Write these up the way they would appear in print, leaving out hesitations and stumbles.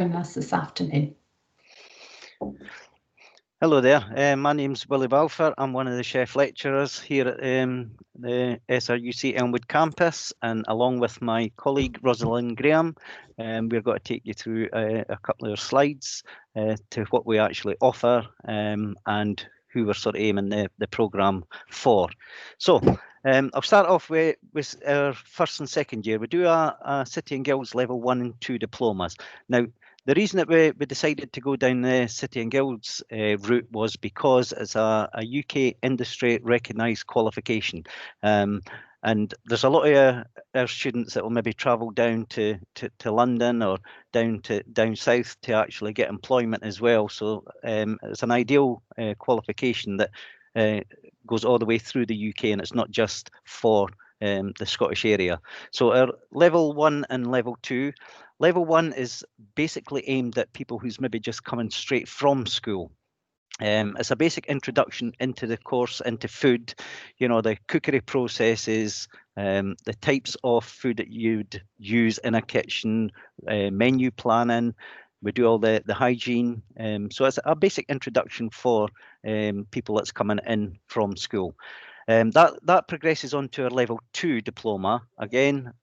joining us this afternoon. Hello there, my name's Willie Balfour. I'm one of the chef lecturers here at the SRUC Elmwood campus, and along with my colleague Rosalind Graham, we're going to take you through a couple of slides to what we actually offer and who we're sort of aiming the programme for. So I'll start off with our first and second year. We do a City and Guilds level 1 and 2 diplomas. Now, the reason that we decided to go down the City and Guilds route was because it's a UK industry recognised qualification. And there's a lot of our students that will maybe travel down to London or down south to actually get employment as well. So it's an ideal qualification that goes all the way through the UK, and it's not just for the Scottish area. So our level 1 and level 2. Level 1 is basically aimed at people who's maybe just coming straight from school. It's a basic introduction into the course, into food, you know, the cookery processes, the types of food that you'd use in a kitchen, menu planning. We do all the hygiene. So it's a basic introduction for people that's coming in from school. That progresses on to our level 2 diploma. Again,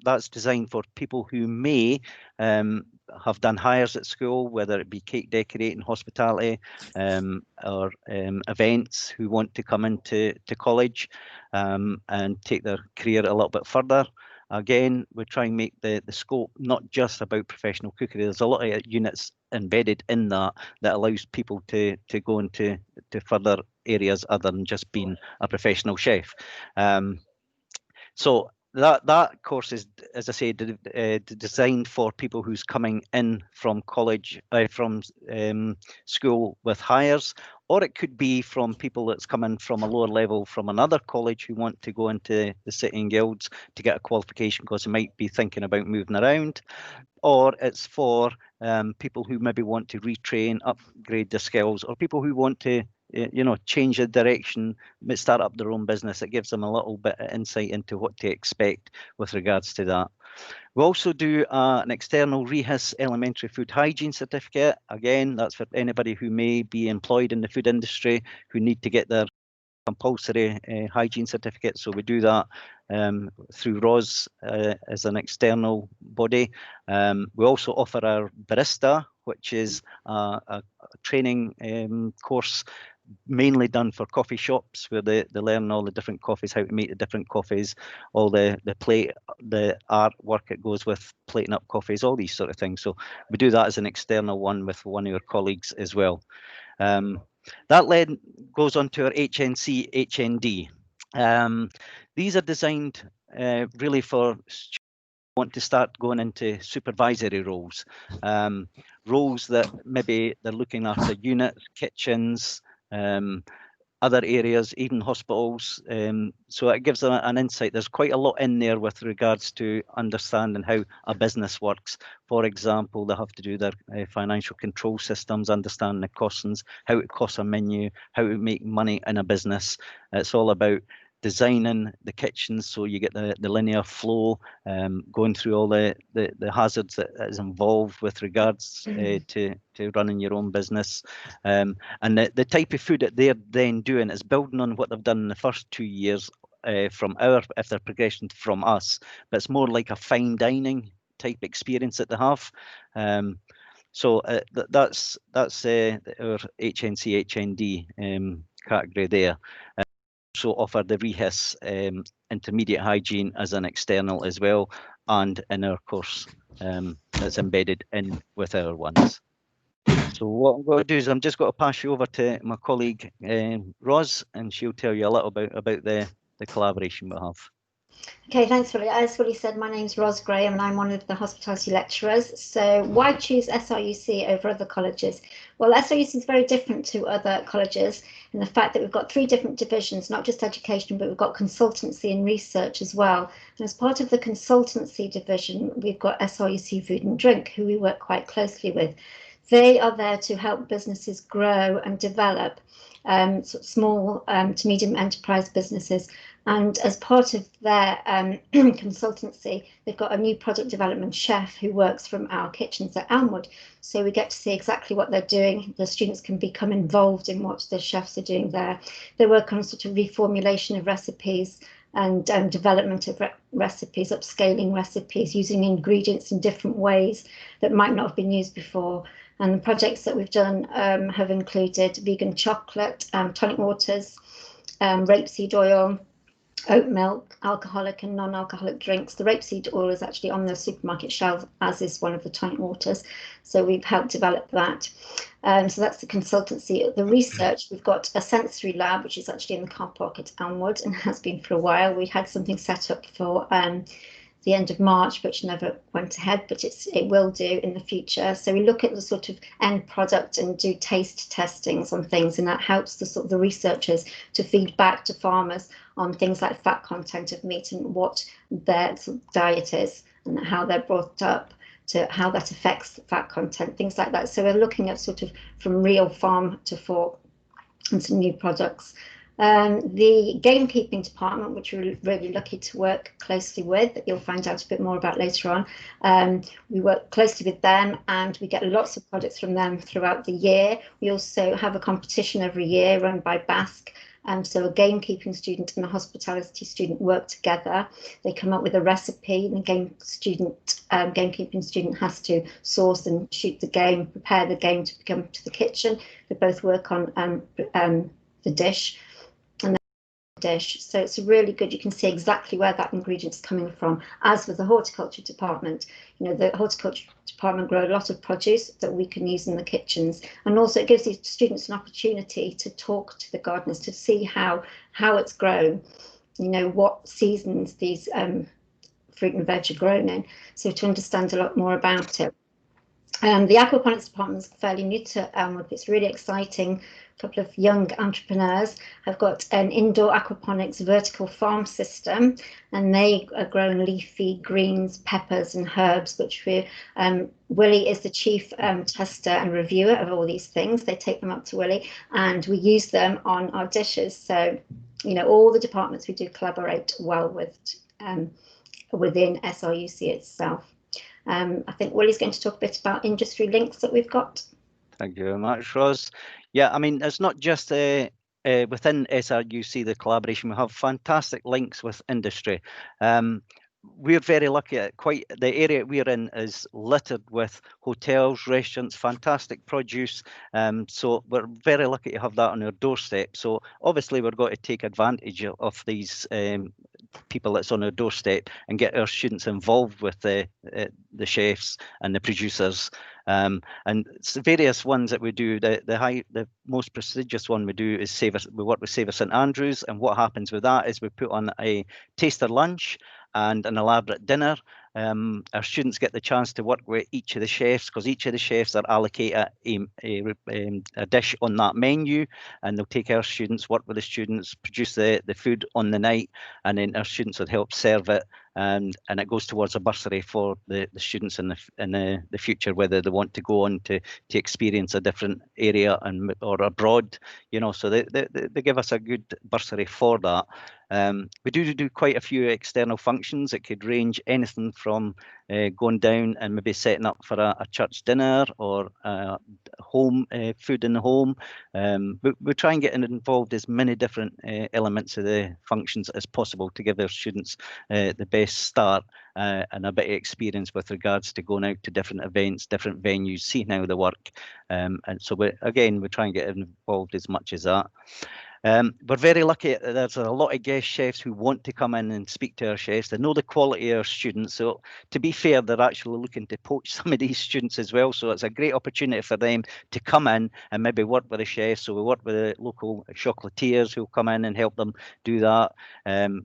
that's designed for people who may have done hires at school, whether it be cake decorating, hospitality, or events, who want to come into college and take their career a little bit further. Again, we try and make the scope not just about professional cookery. There's a lot of units embedded in that allows people to go into further areas other than just being a professional chef. So that course is, as I said, designed for people who's coming in from college, from school with hires, or it could be from people that's coming from a lower level from another college who want to go into the City and Guilds to get a qualification because they might be thinking about moving around, or it's for people who maybe want to retrain, upgrade their skills, or people who want to change the direction, start up their own business. It gives them a little bit of insight into what to expect with regards to that. We also do an external REHIS elementary food hygiene certificate. Again, that's for anybody who may be employed in the food industry who need to get their compulsory hygiene certificate. So we do that through ROS as an external body. We also offer our barista, which is a training course mainly done for coffee shops, where they learn all the different coffees, how to make the different coffees, all the artwork that goes with plating up coffees, all these sort of things. So we do that as an external one with one of your colleagues as well. That then goes on to our HNC, HND. These are designed really for students who want to start going into supervisory roles, roles that maybe they're looking after units, kitchens, other areas, even hospitals. So it gives them an insight. There's quite a lot in there with regards to understanding how a business works. For example, they have to do their financial control systems, understand the costings, how it costs a menu, how to make money in a business. It's all about designing the kitchens so you get the linear flow, going through all the hazards that is involved with regards to running your own business, and the type of food that they're then doing is building on what they've done in the first 2 years from if they're progression from us, but it's more like a fine dining type experience that they have. So that's our HNC HND category there. Also offer the REHIS intermediate hygiene as an external as well, and in our course that's embedded in with our ones. So what I'm going to do is I'm just going to pass you over to my colleague Ros, and she'll tell you a little bit about the collaboration we have. Okay, thanks, Willie. As Willie said, my name's Ros Graham and I'm one of the hospitality lecturers. So why choose SRUC over other colleges? Well, SRUC is very different to other colleges in the fact that we've got 3 different divisions, not just education, but we've got consultancy and research as well. And as part of the consultancy division, we've got SRUC Food and Drink, who we work quite closely with. They are there to help businesses grow and develop, small to medium enterprise businesses. And as part of their consultancy, they've got a new product development chef who works from our kitchens at Elmwood. So we get to see exactly what they're doing. The students can become involved in what the chefs are doing there. They work on sort of reformulation of recipes and development of recipes, upscaling recipes, using ingredients in different ways that might not have been used before. And the projects that we've done have included vegan chocolate, tonic waters, rapeseed oil, oat milk, alcoholic and non-alcoholic drinks. The rapeseed oil is actually on the supermarket shelves, as is one of the tonic waters. So we've helped develop that. So that's the consultancy. The research, we've got a sensory lab, which is actually in the car park at Elmwood and has been for a while. We had something set up for the end of March, which never went ahead, but it will do in the future. So we look at the sort of end product and do taste testings on things, and that helps the researchers to feed back to farmers on things like fat content of meat and what their diet is and how they're brought up, to how that affects the fat content, things like that. So we're looking at sort of from real farm to fork and some new products. The gamekeeping department, which we're really lucky to work closely with, that you'll find out a bit more about later on. We work closely with them and we get lots of products from them throughout the year. We also have a competition every year run by Basque. So a gamekeeping student and a hospitality student work together. They come up with a recipe, and the gamekeeping student has to source and shoot the game, prepare the game to come to the kitchen. They both work on the dish. So it's really good. You can see exactly where that ingredient's coming from. As with the horticulture department, the horticulture department grow a lot of produce that we can use in the kitchens, and also it gives these students an opportunity to talk to the gardeners to see how it's grown, what seasons these fruit and veg are grown in, so to understand a lot more about it. The aquaponics department is fairly new to Elmwood. It's really exciting. A couple of young entrepreneurs have got an indoor aquaponics vertical farm system, and they are growing leafy greens, peppers and herbs, which Willie is the chief tester and reviewer of all these things. They take them up to Willie and we use them on our dishes. So, all the departments we do collaborate well with within SRUC itself. I think Willie's going to talk a bit about industry links that we've got. Thank you very much, Ros. Yeah, I mean, it's not just within SRUC, the collaboration. We have fantastic links with industry. We're very lucky the area we're in is littered with hotels, restaurants, fantastic produce. So we're very lucky to have that on our doorstep. So obviously we're going to take advantage of these people that's on our doorstep and get our students involved with the chefs and the producers. And it's various ones that we do. The most prestigious one we do is we work with Savour St Andrews, and what happens with that is we put on a taster lunch and an elaborate dinner. Our students get the chance to work with each of the chefs, because each of the chefs are allocated a dish on that menu, and they'll take our students, work with the students, produce the food on the night, and then our students would help serve it. And it goes towards a bursary for the students in the future, whether they want to go on to experience a different area or abroad, so they give us a good bursary for that. We do quite a few external functions. It could range anything from going down and maybe setting up for a church dinner or home food in the home. We try and get involved as many different elements of the functions as possible to give our students the best start and a bit of experience with regards to going out to different events, different venues, seeing how they work. And so we try and get involved as much as that. We're very lucky. There's a lot of guest chefs who want to come in and speak to our chefs. They know the quality of our students. So to be fair, they're actually looking to poach some of these students as well. So it's a great opportunity for them to come in and maybe work with the chefs. So we work with the local chocolatiers who'll come in and help them do that.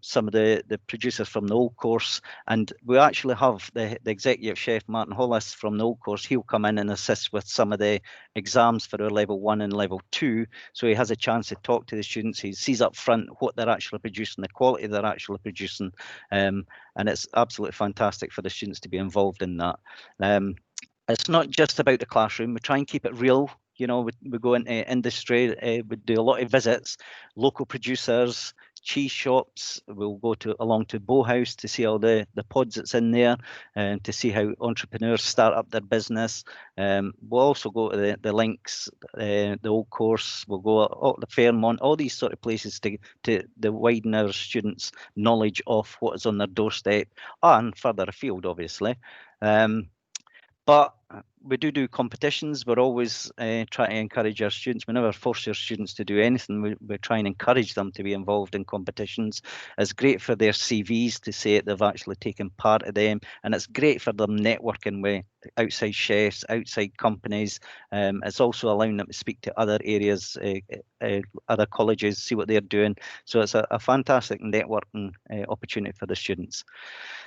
Some of the producers from the old course, and we actually have the executive chef Martin Hollis from the old course. He'll come in and assist with some of the exams for our level 1 and level 2. So he has a chance to talk to the students. He sees up front what they're actually producing, the quality they're actually producing, and it's absolutely fantastic for the students to be involved in that. It's not just about the classroom. We try and keep it real. We go into industry, we do a lot of visits, local producers, cheese shops. We'll go along to Bow House to see all the pods that's in there, and to see how entrepreneurs start up their business. We'll also go to the links, the Old Course. We'll go to the Fairmont, all these sort of places to widen our students' knowledge of what is on their doorstep and further afield, obviously. But we do competitions. We're always trying to encourage our students. We never force our students to do anything. We try and encourage them to be involved in competitions. It's great for their CVs to say that they've actually taken part of them, and it's great for them networking with outside chefs, outside companies. It's also allowing them to speak to other areas, other colleges, see what they're doing. So it's a fantastic networking opportunity for the students.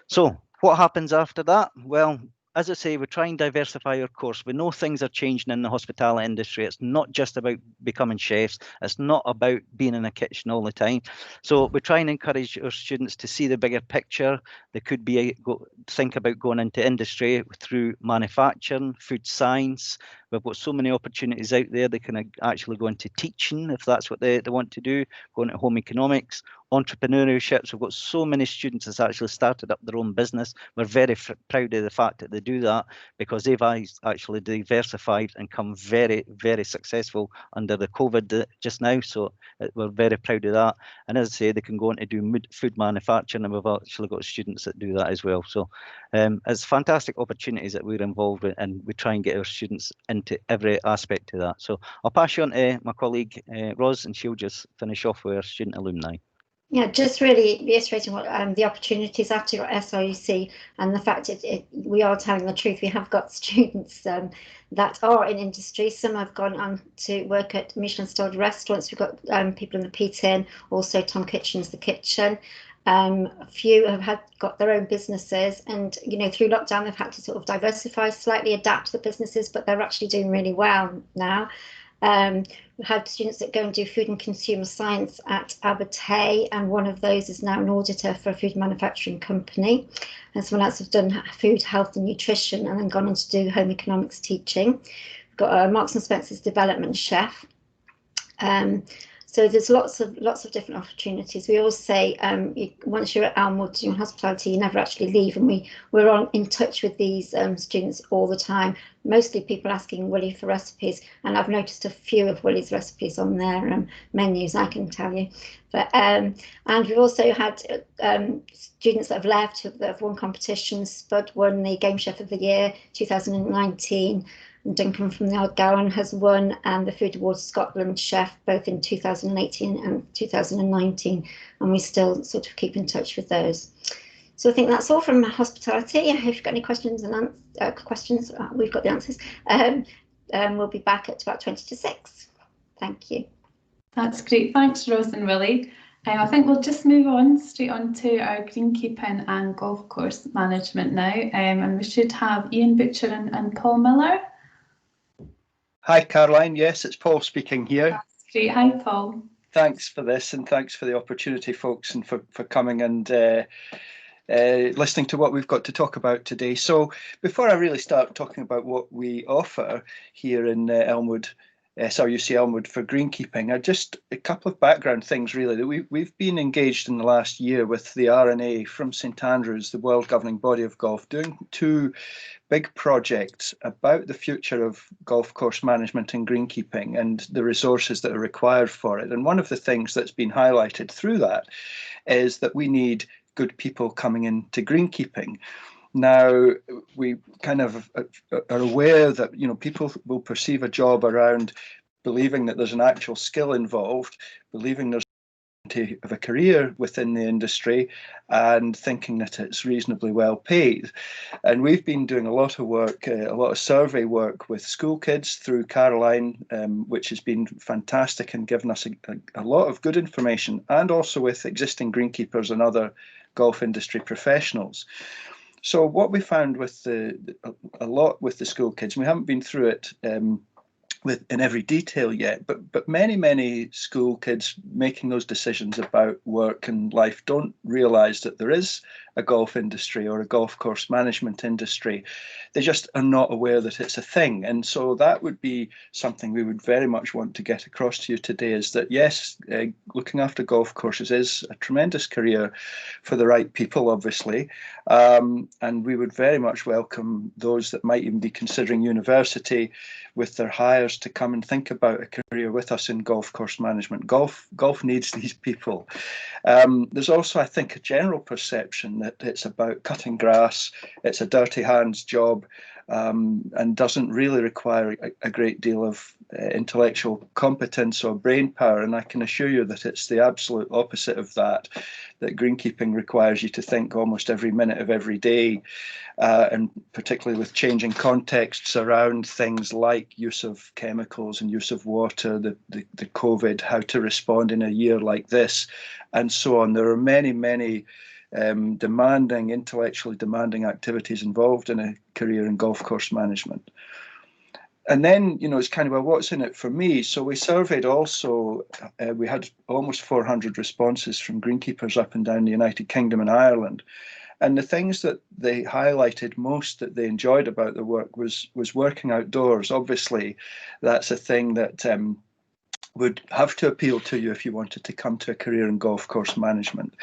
So what happens after that? Well, as I say, we try and diversify our course. We know things are changing in the hospitality industry. It's not just about becoming chefs. It's not about being in a kitchen all the time. So we try and encourage our students to see the bigger picture. They could be think about going into industry through manufacturing, food science. We've got so many opportunities out there. They can actually go into teaching if that's what they want to do, go into home economics, entrepreneurships. We've got so many students that's actually started up their own business. We're very proud of the fact that they do that, because they've actually diversified and come very, very successful under the COVID just now. So we're very proud of that. And as I say, they can go on to do food manufacturing, and we've actually got students that do that as well. So it's fantastic opportunities that we're involved with, and we try and get our students into every aspect of that. So I'll pass you on to my colleague Ros, and she'll just finish off with our student alumni. Yeah, just really reiterating what the opportunities after your SRUC, and the fact we are telling the truth. We have got students that are in industry. Some have gone on to work at Michelin-starred restaurants. We've got people in the P10, also Tom Kitchen's The Kitchen. A few have got their own businesses, and through lockdown they've had to sort of diversify, slightly adapt the businesses, but they're actually doing really well now. We had students that go and do food and consumer science at Abertay, and one of those is now an auditor for a food manufacturing company, and someone else has done food, health and nutrition and then gone on to do home economics teaching. We've got a Marks and Spencer's development chef. So there's lots of different opportunities. We always say once you're at Elmwood doing hospitality, you never actually leave, and we're in touch with these students all the time. Mostly people asking Willie for recipes, and I've noticed a few of Willie's recipes on their menus, I can tell you. But and we've also had students that have left that have won competitions. Spud won the Game Chef of the Year 2019. Duncan from the Ardgowan has won the Food Awards Scotland Chef both in 2018 and 2019, and we still sort of keep in touch with those. So I think that's all from hospitality. If you've got any questions we've got the answers. We'll be back at about 20 to 6. Thank you. That's great. Thanks, Rose and Willie. I think we'll just move on straight on to our greenkeeping and golf course management now, and we should have Ian Butcher and Paul Miller. Hi, Caroline. Yes, it's Paul speaking here. That's great. Hi, Paul. Thanks for this, and thanks for the opportunity, folks, and for coming and listening to what we've got to talk about today. So before I really start talking about what we offer here in Elmwood, SRUC Elmwood for greenkeeping, just a couple of background things really. That we've been engaged in the last year with the RNA from St Andrews, the world governing body of golf, doing 2 big projects about the future of golf course management and greenkeeping and the resources that are required for it. And one of the things that's been highlighted through that is that we need good people coming into greenkeeping. Now, we kind of are aware that people will perceive a job around believing that there's an actual skill involved, believing there's of a career within the industry, and thinking that it's reasonably well paid. And we've been doing a lot of work, a lot of survey work with school kids through Caroline, which has been fantastic and given us a lot of good information, and also with existing greenkeepers and other golf industry professionals. So what we found with a lot with the school kids, we haven't been through it in every detail yet, but many school kids making those decisions about work and life don't realise that there is a golf industry or a golf course management industry. They just are not aware that it's a thing. And so that would be something we would very much want to get across to you today, is that yes, looking after golf courses is a tremendous career for the right people, obviously. And we would very much welcome those that might even be considering university with their hires to come and think about a career with us in golf course management. Golf needs these people. There's also, I think, a general perception that it's about cutting grass, it's a dirty hands job, and doesn't really require a great deal of intellectual competence or brain power. And I can assure you that it's the absolute opposite of that greenkeeping requires you to think almost every minute of every day, and particularly with changing contexts around things like use of chemicals and use of water, the COVID, how to respond in a year like this, and so on. There are many intellectually demanding activities involved in a career in golf course management. And then, it's kind of, well, what's in it for me? So we surveyed also, we had almost 400 responses from greenkeepers up and down the United Kingdom and Ireland. And the things that they highlighted most that they enjoyed about the work was working outdoors. Obviously, that's a thing that would have to appeal to you if you wanted to come to a career in golf course management.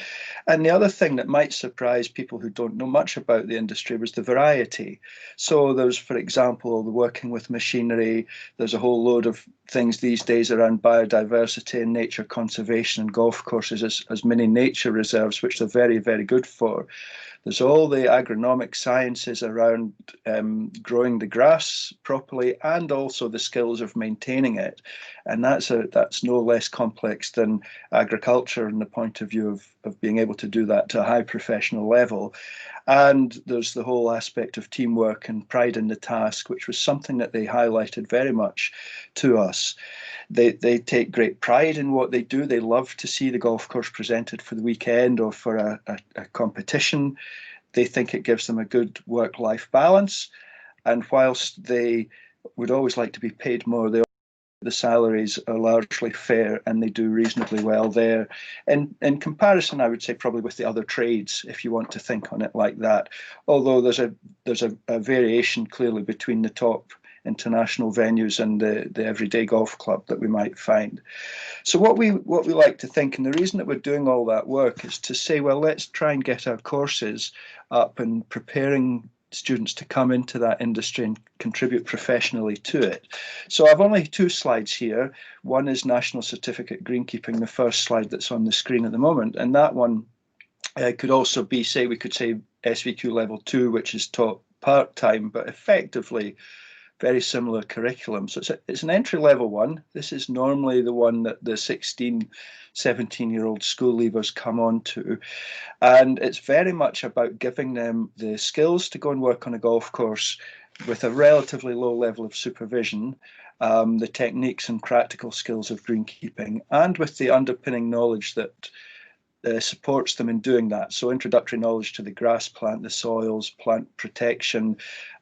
And the other thing that might surprise people who don't know much about the industry was the variety. So there's, for example, the working with machinery. There's a whole load of things these days around biodiversity and nature conservation, and golf courses as mini nature reserves, which they're very, very good for. There's all the agronomic sciences around growing the grass properly, and also the skills of maintaining it. And that's no less complex than agriculture in the point of view of being able to do that to a high professional level. And there's the whole aspect of teamwork and pride in the task, which was something that they highlighted very much to us. They take great pride in what they do. They love to see the golf course presented for the weekend or for a competition. They think it gives them a good work-life balance. And whilst they would always like to be paid more, the salaries are largely fair and they do reasonably well there. And in comparison, I would say probably with the other trades, if you want to think on it like that. Although there's a variation clearly between the top international venues and the everyday golf club that we might find. So what we like to think, and the reason that we're doing all that work is to say, well, let's try and get our courses up and preparing students to come into that industry and contribute professionally to it. So I've only 2 slides here. One is National Certificate Greenkeeping, the first slide that's on the screen at the moment, and that one could also be, we could say SVQ level 2, which is taught part-time, but effectively very similar curriculum. So it's an entry level one. This is normally the one that the 16, 17-year-old school leavers come on to. And it's very much about giving them the skills to go and work on a golf course with a relatively low level of supervision, the techniques and practical skills of greenkeeping, and with the underpinning knowledge that supports them in doing that. So introductory knowledge to the grass plant, the soils, plant protection,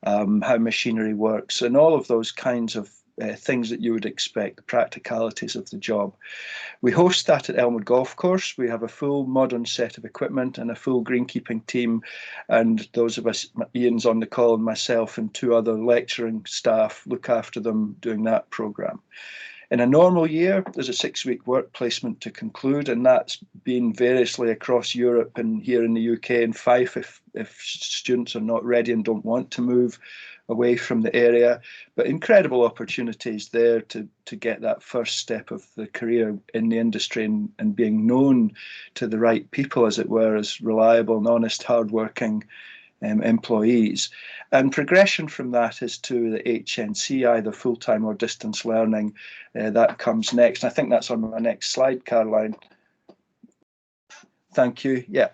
how machinery works, and all of those kinds of things that you would expect, the practicalities of the job. We host that at Elmwood Golf Course. We have a full modern set of equipment and a full greenkeeping team, and those of us, Ian's on the call, and myself and 2 other lecturing staff look after them doing that programme. In a normal year, there's a 6-week work placement to conclude, and that's been variously across Europe and here in the UK in Fife if students are not ready and don't want to move away from the area. But incredible opportunities there to get that first step of the career in the industry and being known to the right people, as it were, as reliable and honest, hardworking employees. And progression from that is to the HNC, either full-time or distance learning. That comes next. And I think that's on my next slide, Caroline. Thank you. Yeah.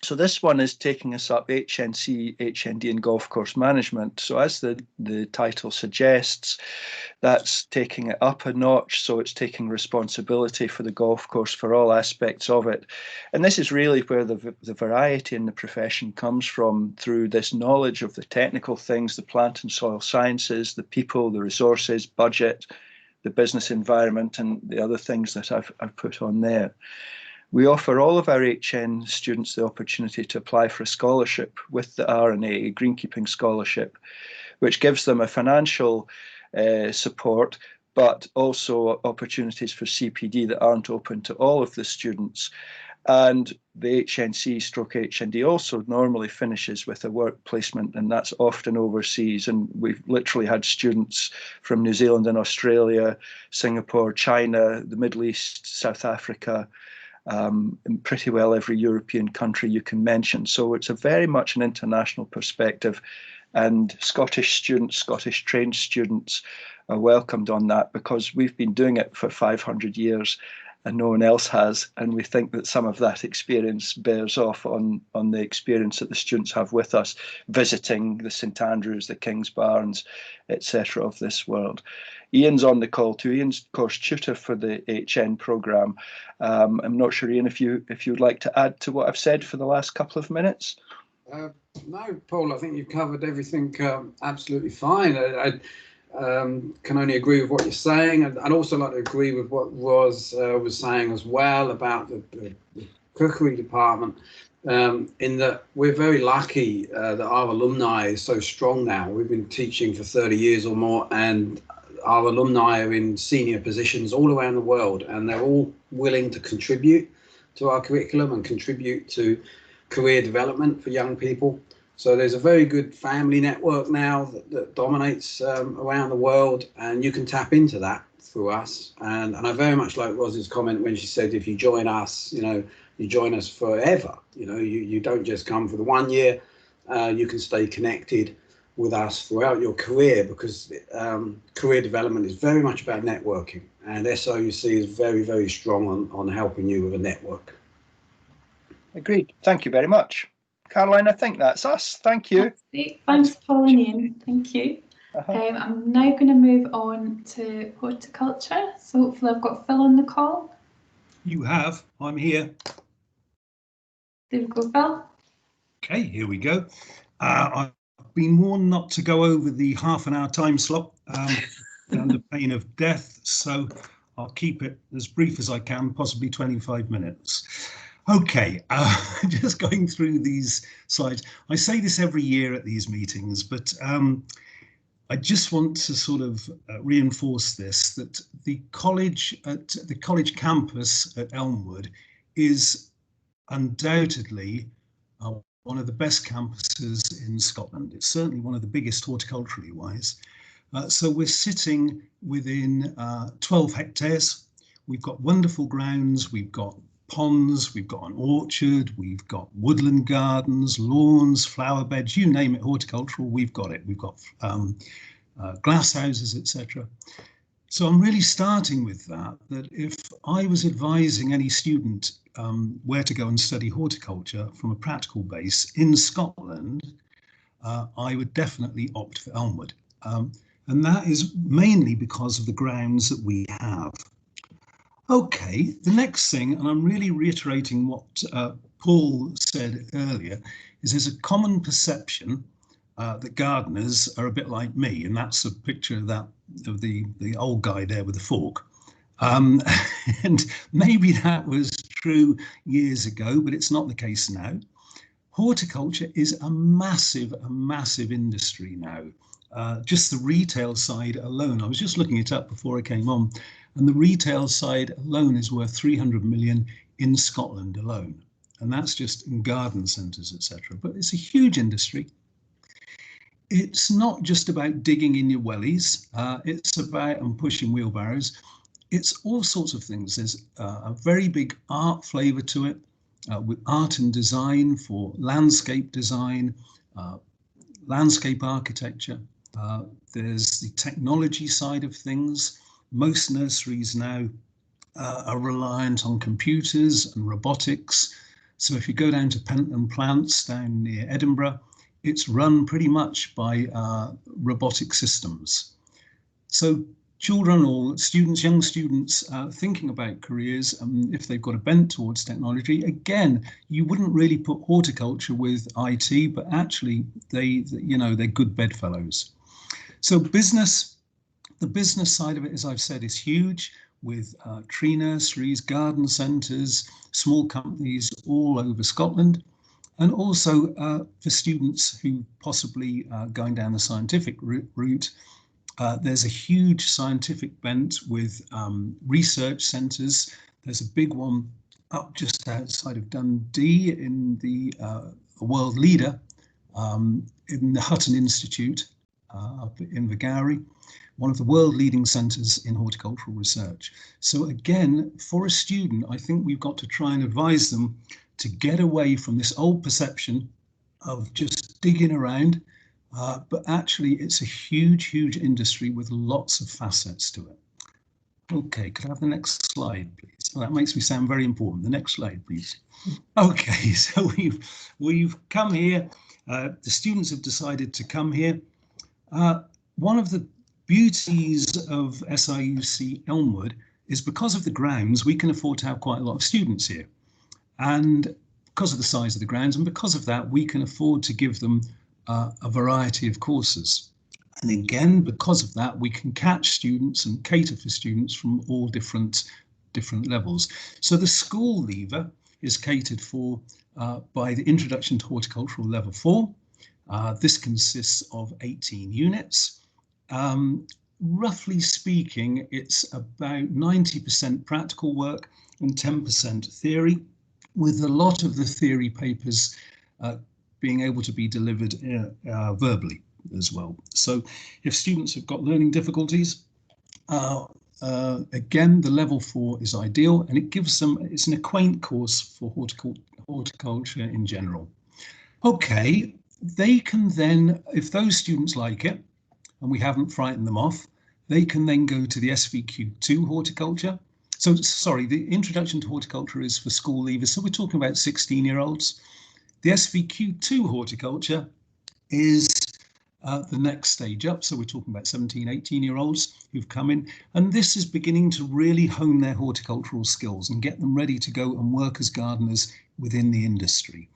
So this one is taking us up HNC, HND and golf course management. So as the title suggests, that's taking it up a notch. So it's taking responsibility for the golf course, for all aspects of it. And this is really where the variety in the profession comes from, through this knowledge of the technical things, the plant and soil sciences, the people, the resources, budget, the business environment, and the other things that I've put on there. We offer all of our HN students the opportunity to apply for a scholarship with the R&A, a greenkeeping scholarship, which gives them a financial support, but also opportunities for CPD that aren't open to all of the students. And the HNC/HND also normally finishes with a work placement, and that's often overseas. And we've literally had students from New Zealand and Australia, Singapore, China, the Middle East, South Africa, in pretty well every European country you can mention. So it's a very much an international perspective, and Scottish students, Scottish trained students are welcomed on that, because we've been doing it for 500 years and no one else has. And we think that some of that experience bears off on the experience that the students have with us, visiting the St Andrews, the King's Barns, etc. of this world. Ian's on the call too. Ian's course tutor for the HN programme. I'm not sure, Ian, if you'd like to add to what I've said for the last couple of minutes. No, Paul, I think you've covered everything absolutely fine. I can only agree with what you're saying. I'd also like to agree with what Roz was saying as well about the cookery department, in that we're very lucky that our alumni is so strong now. We've been teaching for 30 years or more, and our alumni are in senior positions all around the world, and they're all willing to contribute to our curriculum and contribute to career development for young people. So there's a very good family network now that dominates around the world, and you can tap into that through us. And I very much like Roz's comment when she said, if you join us, you join us forever. You don't just come for the 1 year, you can stay connected with us throughout your career, because career development is very much about networking, and SRUC is very, very strong on helping you with a network. Agreed. Thank you very much. Caroline, I think that's us. Thank you. Thanks, Paul and Ian. Thank you. I'm now going to move on to horticulture. So hopefully I've got Phil on the call. You have. I'm here. There we go, Phil. Okay, here we go. I've been warned not to go over the half-an-hour time slot under pain of death, so I'll keep it as brief as I can, possibly 25 minutes. Okay, just going through these slides. I say this every year at these meetings, but I just want to sort of reinforce this, that the college campus at Elmwood is undoubtedly one of the best campuses in Scotland. It's certainly one of the biggest horticulturally wise. So we're sitting within 12 hectares. We've got wonderful grounds, we've got ponds, we've got an orchard, we've got woodland gardens, lawns, flower beds, you name it, horticultural, we've got it. We've got glass houses, etc. So I'm really starting with that if I was advising any student where to go and study horticulture from a practical base in Scotland, I would definitely opt for Elmwood. And that is mainly because of the grounds that we have. Okay, the next thing, and I'm really reiterating what Paul said earlier, is there's a common perception that gardeners are a bit like me, and that's a picture of the old guy there with the fork. And maybe that was true years ago, but it's not the case now. Horticulture is a massive industry now. Just the retail side alone, I was just looking it up before I came on, and the retail side alone is worth 300 million in Scotland alone. And that's just in garden centres, etc. But it's a huge industry. It's not just about digging in your wellies. It's about pushing wheelbarrows. It's all sorts of things. There's a very big art flavour to it, with art and design for landscape design, landscape architecture. There's the technology side of things. Most nurseries now are reliant on computers and robotics. So if you go down to Pentland Plants down near Edinburgh, it's run pretty much by robotic systems. So children or students, young students thinking about careers, if they've got a bent towards technology, again, you wouldn't really put horticulture with IT, but actually they're good bedfellows. So business, the business side of it, as I've said, is huge, with tree nurseries, garden centres, small companies all over Scotland. And also for students who possibly going down the scientific route, there's a huge scientific bent with research centres. There's a big one up just outside of Dundee in the world leader in the Hutton Institute up in Vagari, one of the world leading centres in horticultural research. So again, for a student, I think we've got to try and advise them to get away from this old perception of just digging around, but actually it's a huge, huge industry with lots of facets to it. Okay, could I have the next slide, please? Well, that makes me sound very important. The next slide, please. Okay, so we've come here. The students have decided to come here. One of the beauties of SRUC Elmwood is because of the grounds, we can afford to have quite a lot of students here. And because of the size of the grounds, and because of that, we can afford to give them a variety of courses. And again, because of that, we can catch students and cater for students from all different levels. So the school leaver is catered for by the Introduction to Horticultural Level 4. This consists of 18 units. Roughly speaking, it's about 90% practical work and 10% theory, with a lot of the theory papers being able to be delivered verbally as well. So if students have got learning difficulties, again, the level 4 is ideal, and it gives them, it's an acquaint course for horticulture in general. Okay, they can then, if those students like it, and we haven't frightened them off, they can then go to the SVQ2 horticulture. So, sorry, the Introduction to Horticulture is for school leavers, so we're talking about 16-year-olds. The SVQ2 horticulture is the next stage up, so we're talking about 17, 18-year-olds who've come in, and this is beginning to really hone their horticultural skills and get them ready to go and work as gardeners within the industry.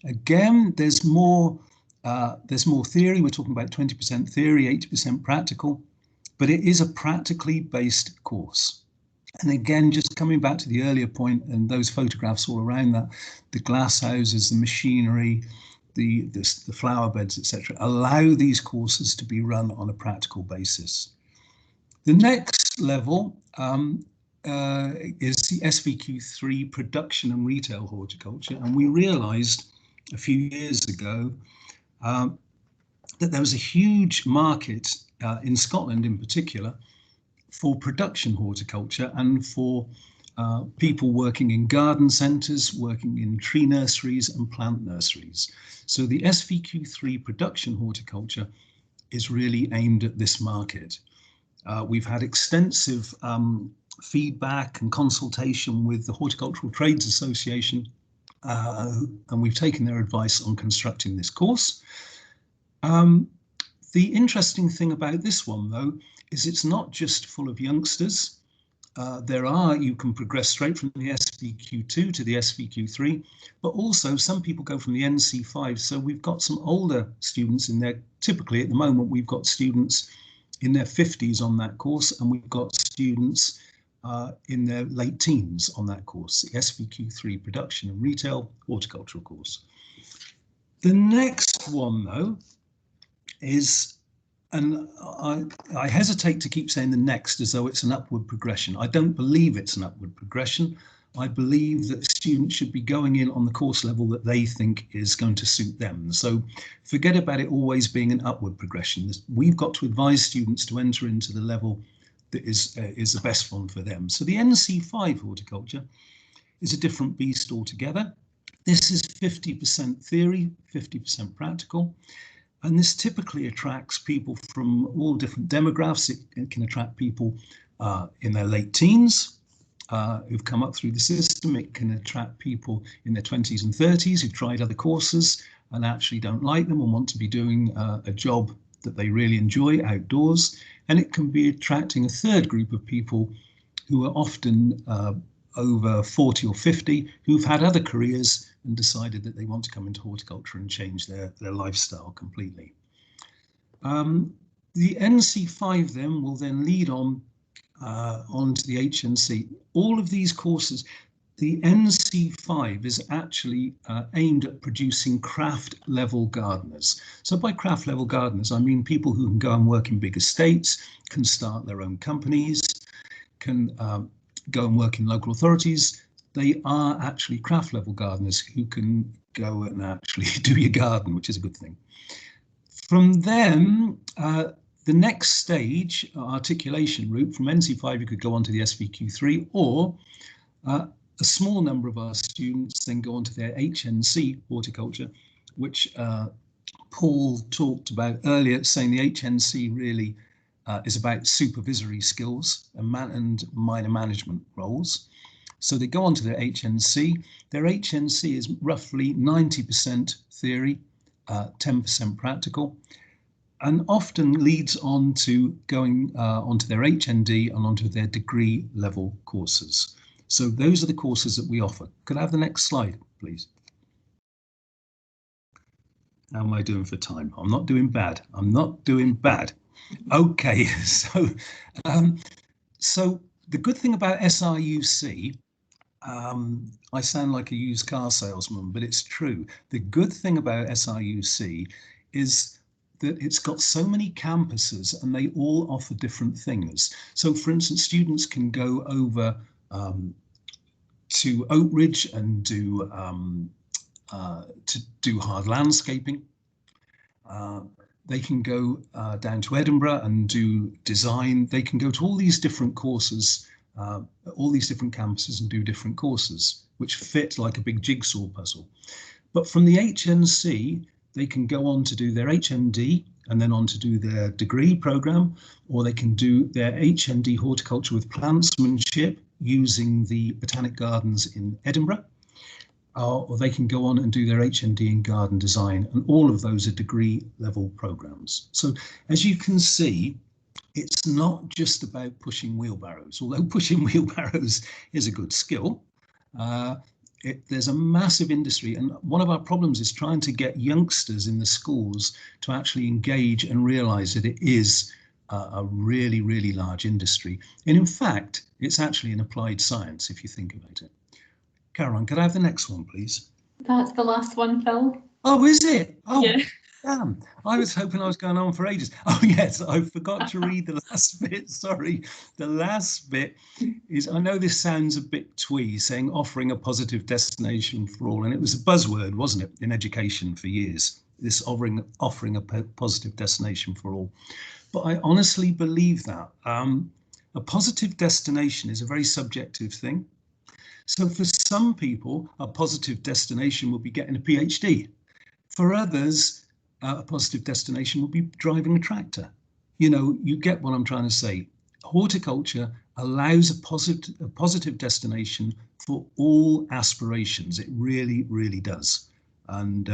Again, there's more theory. We're talking about 20% theory, 80% practical, but it is a practically based course. And again, just coming back to the earlier point and those photographs all around that, the glass houses, the machinery, the flower beds, etc., allow these courses to be run on a practical basis. The next level is the SVQ3 production and retail horticulture, and we realised a few years ago that there was a huge market in Scotland in particular for production horticulture and for people working in garden centres, working in tree nurseries and plant nurseries. So the SVQ3 production horticulture is really aimed at this market. We've had extensive feedback and consultation with the Horticultural Trades Association, and we've taken their advice on constructing this course. The interesting thing about this one, though, is it's not just full of youngsters. You can progress straight from the SVQ2 to the SVQ3, but also some people go from the NC5. So we've got some older students in there. Typically at the moment, we've got students in their 50s on that course, and we've got students in their late teens on that course, the SVQ3 Production and Retail Horticultural course. The next one, though, is, and I hesitate to keep saying the next as though it's an upward progression. I don't believe it's an upward progression. I believe that students should be going in on the course level that they think is going to suit them. So forget about it always being an upward progression. We've got to advise students to enter into the level that is the best one for them. So the NC5 horticulture is a different beast altogether. This is 50% theory, 50% practical. And this typically attracts people from all different demographics. It can attract people in their late teens. who've come up through the system. It can attract people in their 20s and 30s who've tried other courses and actually don't like them and want to be doing a job that they really enjoy outdoors. And it can be attracting a third group of people who are often over 40 or 50 who've had other careers and decided that they want to come into horticulture and change their lifestyle completely. The NC5 then will then lead on onto the HNC. All of these courses, the NC5 is actually aimed at producing craft level gardeners. So by craft level gardeners, I mean people who can go and work in big estates, can start their own companies, can go and work in local authorities. They are actually craft level gardeners who can go and actually do your garden, which is a good thing. From them, the next stage, articulation route, from NC5 you could go on to the SVQ3, or a small number of our students then go on to their HNC horticulture, which Paul talked about earlier, saying the HNC really is about supervisory skills and minor management roles. So they go on to their HNC. Their HNC is roughly 90% theory, 10% practical, and often leads on to going onto their HND and onto their degree level courses. So those are the courses that we offer. Could I have the next slide, please? How am I doing for time? I'm not doing bad. I'm not doing bad. Okay, so the good thing about SRUC, I sound like a used car salesman, but it's true. The good thing about SRUC is that it's got so many campuses and they all offer different things. So for instance, students can go over to Oak Ridge and do hard landscaping. They can go down to Edinburgh and do design. They can go to all these different courses, all these different campuses and do different courses, which fit like a big jigsaw puzzle. But from the HNC, they can go on to do their HND and then on to do their degree program, or they can do their HND horticulture with plantsmanship using the Botanic Gardens in Edinburgh, or they can go on and do their HND in garden design, and all of those are degree level programs. So as you can see, it's not just about pushing wheelbarrows, although pushing wheelbarrows is a good skill. There's a massive industry, and one of our problems is trying to get youngsters in the schools to actually engage and realize that it is a really, really large industry. And in fact, it's actually an applied science if you think about it. Caroline, could I have the next one, please? That's the last one, Phil. Oh, is it? Oh, yeah. Damn. I was hoping I was going on for ages. Oh, yes, I forgot to read the last bit. Sorry. The last bit is, I know this sounds a bit twee, saying offering a positive destination for all. And it was a buzzword, wasn't it, in education for years, this offering a positive destination for all. But I honestly believe that a positive destination is a very subjective thing. So for some people, a positive destination will be getting a PhD. For others, a positive destination will be driving a tractor. You know, you get what I'm trying to say. Horticulture allows a positive destination for all aspirations. It really, really does. And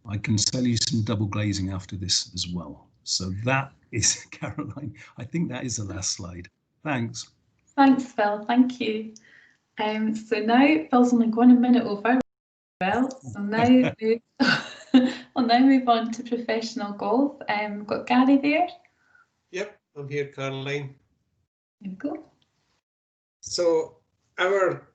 I can sell you some double glazing after this as well. So that is, Caroline, I think that is the last slide. Thanks. Thanks, Phil. Thank you. So now Phil's only gone a minute over. Well, so now we'll now move on to professional golf. We've got Gary there. Yep, I'm here, Caroline. There we go. So our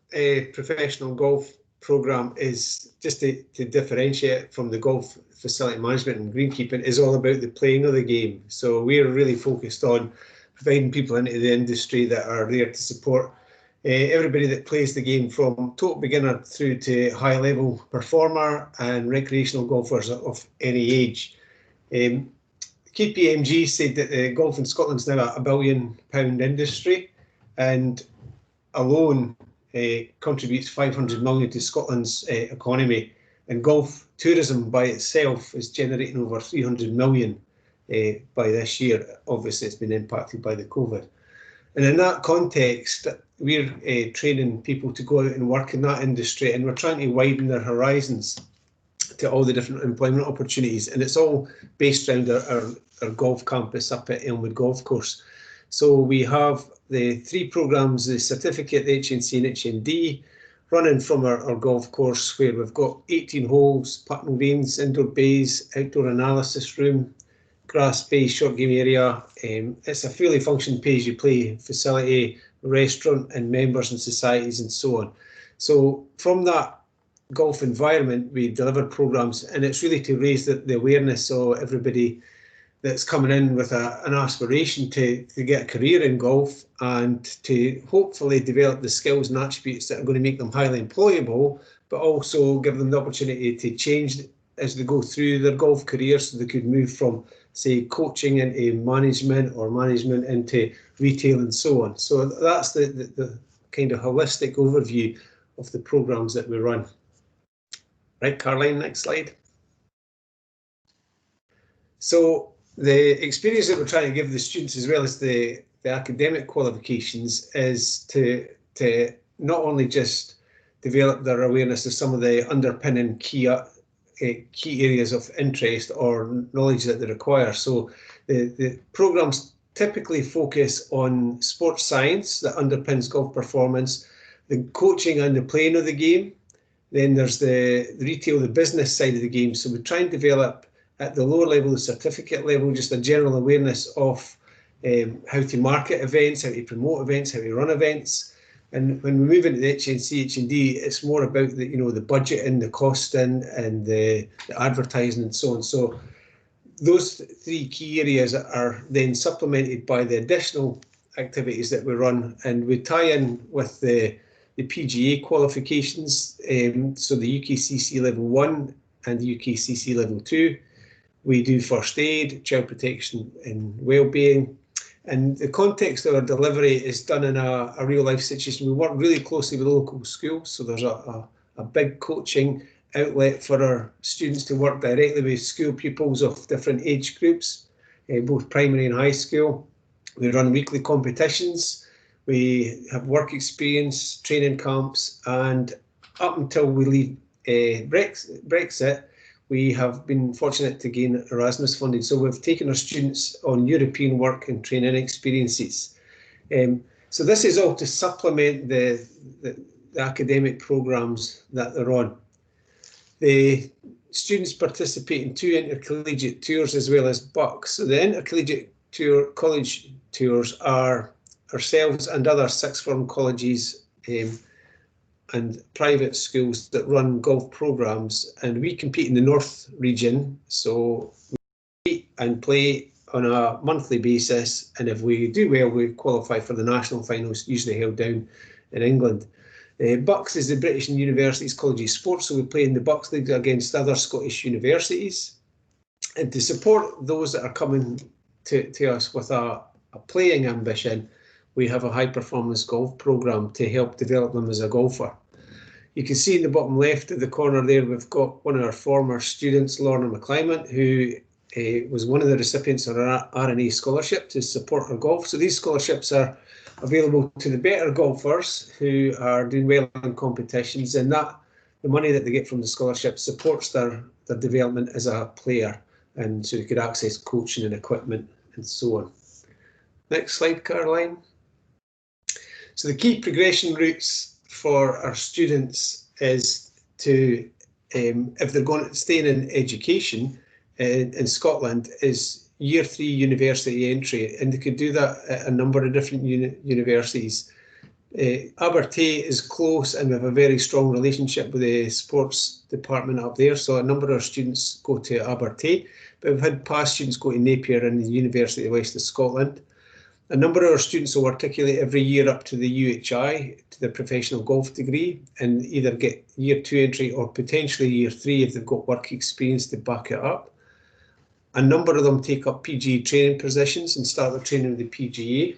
professional golf program is, just to differentiate from the golf facility management and greenkeeping, is all about the playing of the game. So we're really focused on providing people into the industry that are there to support everybody that plays the game, from total beginner through to high level performer and recreational golfers of any age. KPMG said that golf in Scotland is now a £1 billion industry, and alone contributes 500 million to Scotland's economy. And golf tourism by itself is generating over 300 million by this year. Obviously, it's been impacted by the COVID. And in that context, we're training people to go out and work in that industry, and we're trying to widen their horizons to all the different employment opportunities. And it's all based around our golf campus up at Elmwood Golf Course. So we have the 3 programmes, the certificate, the HNC and HND, running from our golf course, where we've got 18 holes, putting greens, indoor bays, outdoor analysis room, grass space, short game area. It's a fully functioning pay-as-you-play facility, restaurant and members and societies and so on. So from that golf environment, we deliver programmes, and it's really to raise the awareness of everybody that's coming in with an aspiration to get a career in golf, and to hopefully develop the skills and attributes that are going to make them highly employable, but also give them the opportunity to change as they go through their golf career, so they could move from, say, coaching into management, or management into retail and so on. So that's the kind of holistic overview of the programmes that we run. Right, Caroline, next slide. So the experience that we're trying to give the students, as well as the academic qualifications, is to not only just develop their awareness of some of the underpinning key areas of interest or knowledge that they require. So the programmes typically focus on sports science that underpins golf performance, the coaching and the playing of the game. Then there's the retail, the business side of the game. So we try and develop at the lower level, the certificate level, just a general awareness of how to market events, how to promote events, how to run events. And when we move into the HNC, HND, it's more about the, the budgeting, the costing, and the advertising and so on. So those 3 key areas are then supplemented by the additional activities that we run, and we tie in with the PGA qualifications, so the UKCC level 1 and the UKCC level 2. We do first aid, child protection and wellbeing. And the context of our delivery is done in a real life situation. We work really closely with local schools, so there's a big coaching outlet for our students to work directly with school pupils of different age groups, both primary and high school. We run weekly competitions. We have work experience, training camps, and up until we leave Brexit, we have been fortunate to gain Erasmus funding. So we've taken our students on European work and training experiences. So this is all to supplement the academic programmes that they're on. The students participate in 2 intercollegiate tours as well as BUCS. So the intercollegiate college tours are ourselves and other sixth form colleges and private schools that run golf programmes, and we compete in the North region. So we compete and play on a monthly basis, and if we do well, we qualify for the national finals, usually held down in England. BUCS is the British and Universities Colleges Sports, so we play in the BUCS League against other Scottish universities. And to support those that are coming to us with a playing ambition, we have a high performance golf programme to help develop them as a golfer. You can see in the bottom left of the corner there, we've got one of our former students, Lorna McClymont, who was one of the recipients of our R&A scholarship to support her golf. So these scholarships are available to the better golfers who are doing well in competitions, and the money that they get from the scholarship supports their development as a player, and so they could access coaching and equipment and so on. Next slide, Caroline. So the key progression routes for our students is to, if they're going to stay in education in Scotland, is year 3 university entry, and they could do that at a number of different universities. Abertay is close, and we have a very strong relationship with the sports department up there, so a number of our students go to Abertay, but we've had past students go to Napier and the University of West of Scotland. A number of our students will articulate every year up to the UHI, to the professional golf degree, and either get year 2 entry or potentially year 3 if they've got work experience to back it up. A number of them take up PGA training positions and start their training with the PGA.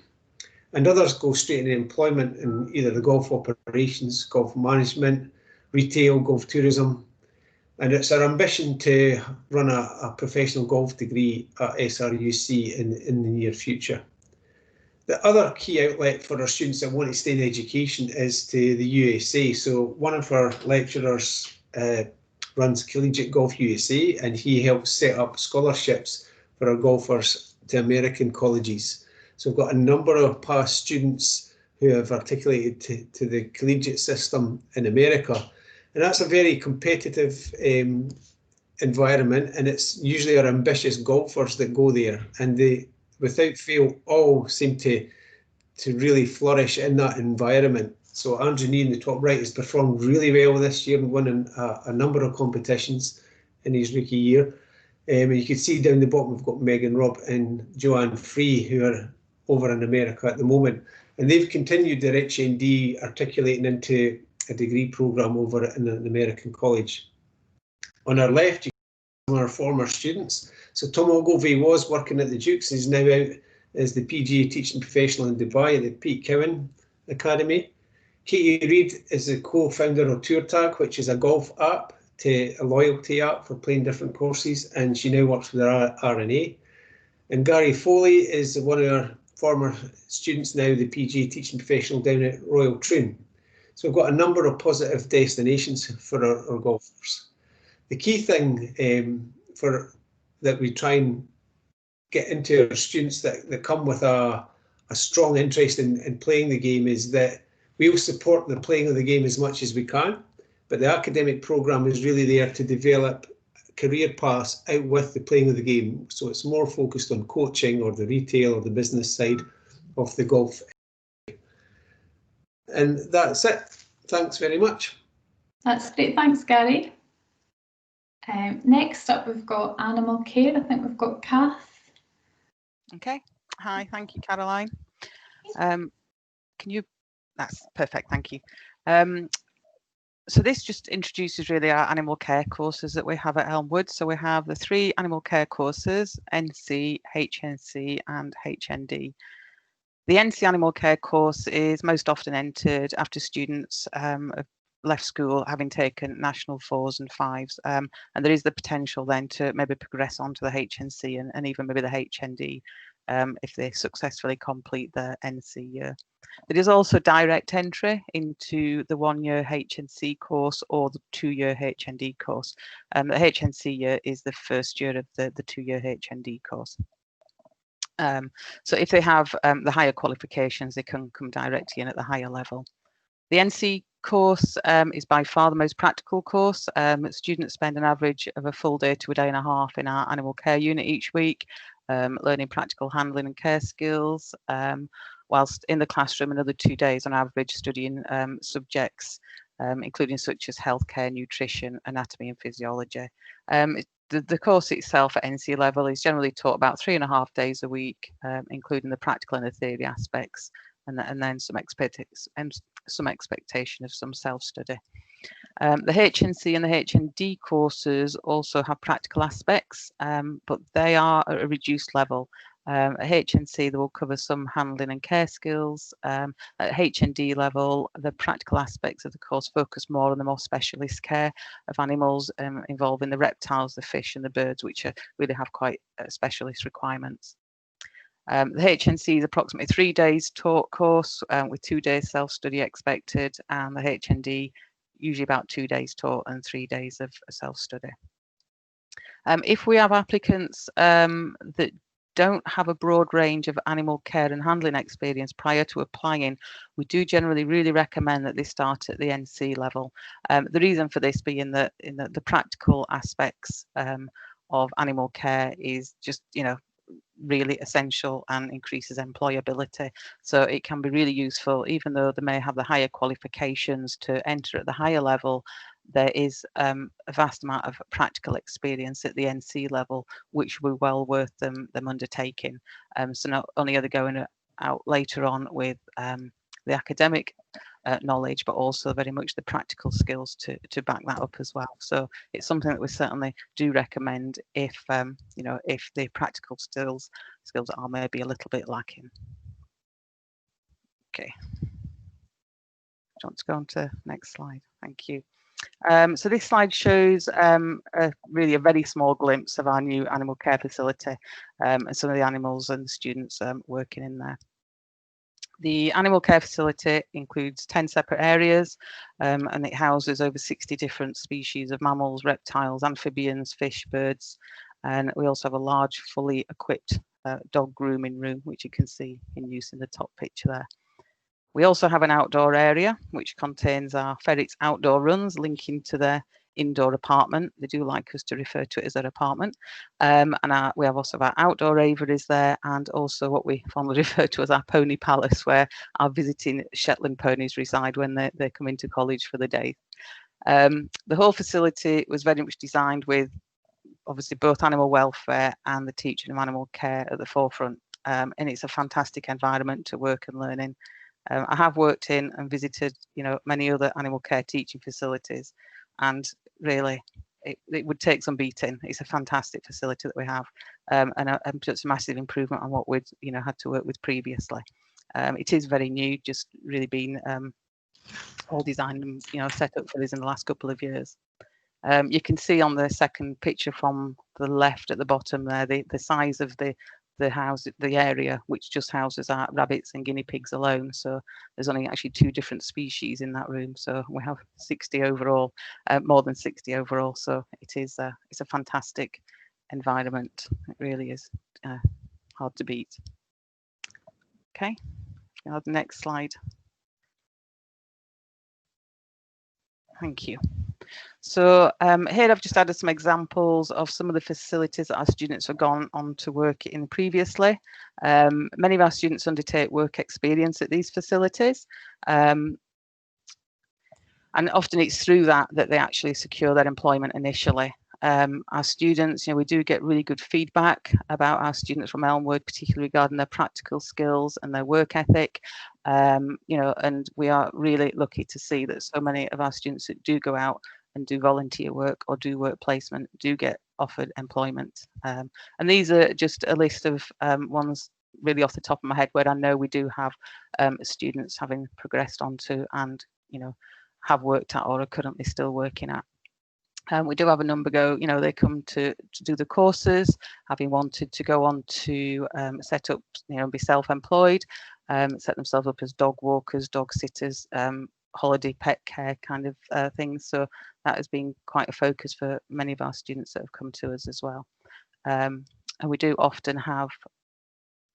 And others go straight into employment in either the golf operations, golf management, retail, golf tourism. And it's our ambition to run a professional golf degree at SRUC in the near future. The other key outlet for our students that want to stay in education is to the USA. So one of our lecturers runs Collegiate Golf USA, and he helps set up scholarships for our golfers to American colleges. So we've got a number of past students who have articulated to the collegiate system in America. And that's a very competitive environment, and it's usually our ambitious golfers that go there, and they, without fail, all seem to really flourish in that environment. So Andrew in the top right has performed really well this year and won a number of competitions in his rookie year. And you can see down the bottom we've got Megan Robb and Joanne Free, who are over in America at the moment, and they've continued their HND articulating into a degree programme over in an American college. On our left, you can see some of our former students. So Tom Ogilvie was working at the Dukes, he's now out as the PGA teaching professional in Dubai at the Pete Cowan Academy. Katie Reid is the co-founder of TourTag, which is a golf app, a loyalty app for playing different courses, and she now works with our R&A. And Gary Foley is one of our former students, now the PGA teaching professional down at Royal Troon. So we've got a number of positive destinations for our golfers. The key thing that we try and get into our students that come with a strong interest in playing the game is that we'll support the playing of the game as much as we can, but the academic programme is really there to develop career paths out with the playing of the game. So it's more focused on coaching or the retail or the business side of the golf. And that's it. Thanks very much. That's great. Thanks, Gary. Next up, we've got animal care. I think we've got Kath. Okay. Hi. Thank you, Caroline. That's perfect. Thank you. So this just introduces really our animal care courses that we have at Elmwood. So we have the 3 animal care courses, NC, HNC and HND. The NC animal care course is most often entered after students have left school having taken national 4s and 5s, and there is the potential then to maybe progress on to the HNC and even maybe the HND if they successfully complete the NC year. There is also direct entry into the 1-year HNC course or the 2-year HND course. The HNC year is the first year of the 2-year HND course. So if they have the higher qualifications, they can come directly in at the higher level. The NC course is by far the most practical course. Students spend an average of a full day to a day and a half in our animal care unit each week, learning practical handling and care skills, whilst in the classroom another 2 days on average studying subjects, including such as healthcare, nutrition, anatomy and physiology. The course itself at NC level is generally taught about 3.5 days a week, including the practical and the theory aspects, and then some expectation of some self-study. The HNC and the HND courses also have practical aspects, but they are at a reduced level. At HNC, they will cover some handling and care skills. At HND level, the practical aspects of the course focus more on the more specialist care of animals involving the reptiles, the fish and the birds, which really have quite specialist requirements. The HNC is approximately 3 days taught course with 2 days self-study expected, and the HND usually about 2 days taught and 3 days of self-study. If we have applicants that don't have a broad range of animal care and handling experience prior to applying, we do generally really recommend that they start at the NC level. The reason for this being that the practical aspects of animal care is just, really essential and increases employability. So it can be really useful, even though they may have the higher qualifications to enter at the higher level. There is a vast amount of practical experience at the NC level, which will be well worth them undertaking. So not only are they going out later on with the academic knowledge, but also very much the practical skills to back that up as well. So it's something that we certainly do recommend if if the practical skills are maybe a little bit lacking. Okay. Do you want to go on to next slide? Thank you. So this slide shows really a very small glimpse of our new animal care facility and some of the animals and the students working in there. The animal care facility includes 10 separate areas, and it houses over 60 different species of mammals, reptiles, amphibians, fish, birds, and we also have a large fully equipped dog grooming room, which you can see in use in the top picture there. We also have an outdoor area which contains our ferrets' outdoor runs linking to their indoor apartment. They do like us to refer to it as their apartment. And we have also our outdoor aviaries there, and also what we fondly refer to as our pony palace, where our visiting Shetland ponies reside when they come into college for the day. The whole facility was very much designed with obviously both animal welfare and the teaching of animal care at the forefront. And it's a fantastic environment to work and learn in. I have worked in and visited, many other animal care teaching facilities, and really, it would take some beating. It's a fantastic facility that we have, and it's a massive improvement on what we'd, had to work with previously. It is very new, just really been all designed and, set up for this in the last couple of years. You can see on the second picture from the left at the bottom there, the size of the house, the area which just houses our rabbits and guinea pigs alone. So there's only actually 2 different species in that room. So we have 60 overall, more than 60 overall. So it's a fantastic environment. It really is hard to beat. Okay, the next slide. Thank you. So here I've just added some examples of some of the facilities that our students have gone on to work in previously. Many of our students undertake work experience at these facilities. And often it's through that they actually secure their employment initially. Our students, we do get really good feedback about our students from Elmwood, particularly regarding their practical skills and their work ethic. And we are really lucky to see that so many of our students that do go out and do volunteer work or do work placement do get offered employment. And these are just a list of ones really off the top of my head where I know we do have students having progressed onto and, have worked at or are currently still working at. We do have a number go, they come to do the courses, having wanted to go on to set up, be self-employed, set themselves up as dog walkers, dog sitters, holiday pet care kind of things. So that has been quite a focus for many of our students that have come to us as well. And we do often have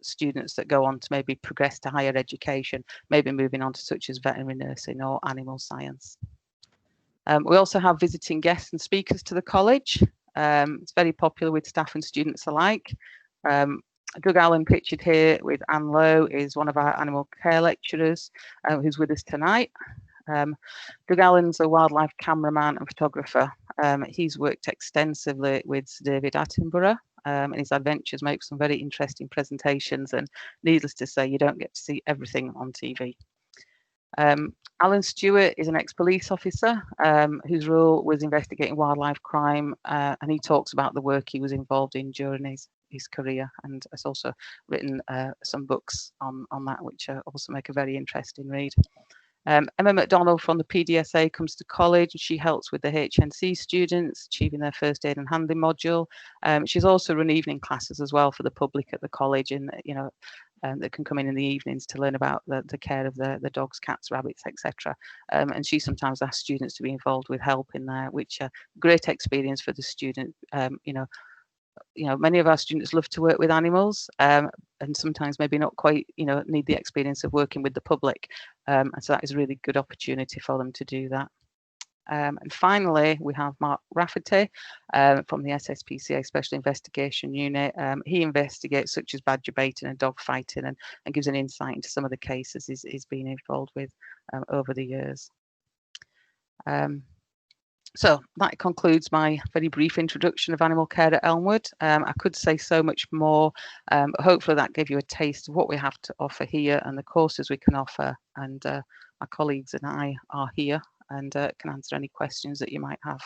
students that go on to maybe progress to higher education, maybe moving on to such as veterinary nursing or animal science. We also have visiting guests and speakers to the college. It's very popular with staff and students alike. Doug Allen, pictured here with Anne Lowe, is one of our animal care lecturers who's with us tonight. Doug Allen's a wildlife cameraman and photographer. He's worked extensively with Sir David Attenborough in his adventures, makes some very interesting presentations, and needless to say, you don't get to see everything on TV. Alan Stewart is an ex-police officer whose role was investigating wildlife crime, and he talks about the work he was involved in during his career, and has also written some books on that, which also make a very interesting read. Emma McDonald from the PDSA comes to college, and she helps with the HNC students achieving their first aid and handling module. She's also run evening classes as well for the public at the college, and that can come in the evenings to learn about the care of the dogs, cats, rabbits, etc. And she sometimes asks students to be involved with help in there, which great experience for the student. Many of our students love to work with animals, and sometimes maybe not quite, need the experience of working with the public. And so that is a really good opportunity for them to do that. And finally, we have Mark Rafferty from the SSPCA Special Investigation Unit. He investigates such as badger baiting and dog fighting, and gives an insight into some of the cases he's been involved with over the years. So that concludes my very brief introduction of animal care at Elmwood. I could say so much more, but hopefully that gave you a taste of what we have to offer here and the courses we can offer. And my colleagues and I are here and can answer any questions that you might have.